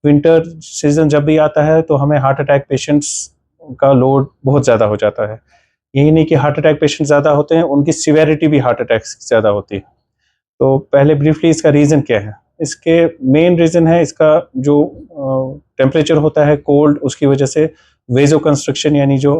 Winter season जब भी आता है तो हमें हार्ट अटैक पेशेंट्स का लोड बहुत ज़्यादा हो जाता है। यही नहीं कि हार्ट अटैक पेशेंट ज़्यादा होते हैं, उनकी सिवेरिटी भी हार्ट अटैक्स की ज़्यादा होती है। तो पहले ब्रीफली इसका रीज़न क्या है? इसके मेन रीज़न है इसका जो टेम्परेचर होता है कोल्ड, उसकी वजह से वेज़ो कंस्ट्रक्शन यानी जो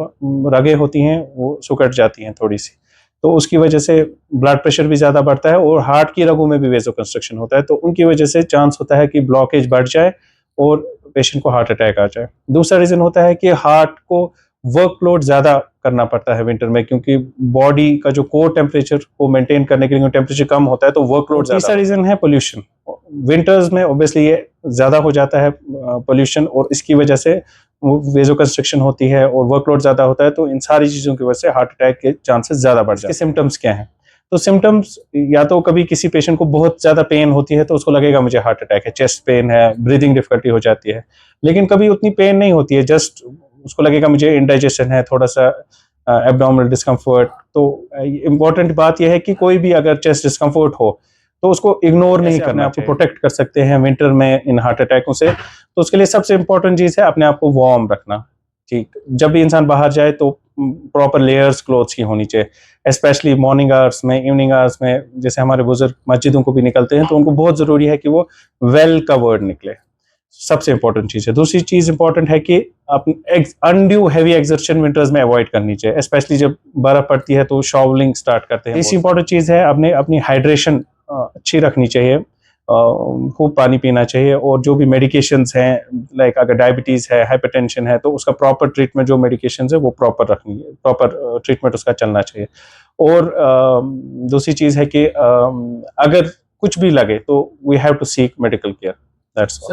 रगें होती हैं वो सिकुड़ जाती हैं थोड़ी-सी। तो उसकी वजह से ब्लड प्रेशर भी ज़्यादा बढ़ता है और हार्ट की रगों में भी वेज़ो कंस्ट्रक्शन होता है, तो उनकी वजह से चांस होता है कि ब्लॉकेज बढ़ जाए और पेशेंट को हार्ट अटैक आ जाए। दूसरा रीज़न होता है कि हार्ट को वर्कलोड ज़्यादा करना पड़ता है विंटर में, क्योंकि बॉडी का जो कोर टेम्परेचर को मेंटेन करने के लिए टेम्परेचर कम होता है तो वर्कलोड ज़्यादा। तीसरा रीज़न है पोल्यूशन। विंटर्स में ऑब्वियसली ये ज़्यादा हो जाता है पोल्यूशन, और इसकी वजह से वेज़ो कंस्ट्रक्शन होती है और वर्कलोड ज़्यादा होता है, तो इन सारी चीज़ों की वजह से हार्ट अटैक के चांसेस ज़्यादा बढ़ जाते हैं। इसके सिम्टम्स क्या हैं? तो सिम्टम्स या तो कभी किसी पेशेंट को बहुत ज़्यादा पेन होती है तो उसको लगेगा मुझे हार्ट अटैक है, चेस्ट पेन है, ब्रीदिंग डिफिकल्टी हो जाती है। लेकिन कभी उतनी पेन नहीं होती है, जस्ट उसको लगेगा मुझे इंडाइजेशन है, थोड़ा-सा एब्डोमिनल डिस्कम्फर्ट। तो इम्पोर्टेंट बात यह है कि कोई भी अगर चेस्ट डिस्कम्फर्ट हो तो उसको इग्नोर नहीं करना, आपको प्रोटेक्ट कर सकते हैं विंटर में इन हार्ट अटैकों से। तो उसके लिए सबसे इम्पोर्टेंट चीज़ है अपने आप को वार्म रखना। ठीक, जब भी इंसान बाहर जाए तो प्रॉपर लेयर्स क्लोथ्स की होनी चाहिए, स्पेशली मॉर्निंग आवर्स में, इवनिंग आवर्स में। जैसे हमारे बुजुर्ग मस्जिदों को भी निकलते हैं तो उनको बहुत ज़रूरी है कि वो वेल कवर्ड निकले, सबसे इंपॉर्टेंट चीज़ है। दूसरी चीज़ इंपॉर्टेंट है कि अनड्यू हैवी एक्सर्शन विंटर्स में अवॉइड करनी चाहिए, स्पेशली जब बर्फ पड़ती है तो शॉवलिंग स्टार्ट करते हैं। तीसरी इंपॉर्टेंट चीज़ है अपनी हाइड्रेशन अच्छी रखनी चाहिए, खूब पानी पीना चाहिए, और जो भी मेडिकेशंस हैं, लाइक अगर डायबिटीज़ है, हाइपरटेंशन है, तो उसका प्रॉपर ट्रीटमेंट, जो मेडिकेशंस है वो प्रॉपर रखनी है, प्रॉपर ट्रीटमेंट उसका चलना चाहिए। और दूसरी चीज़ है कि अगर कुछ भी लगे तो we have to seek medical care, that's all.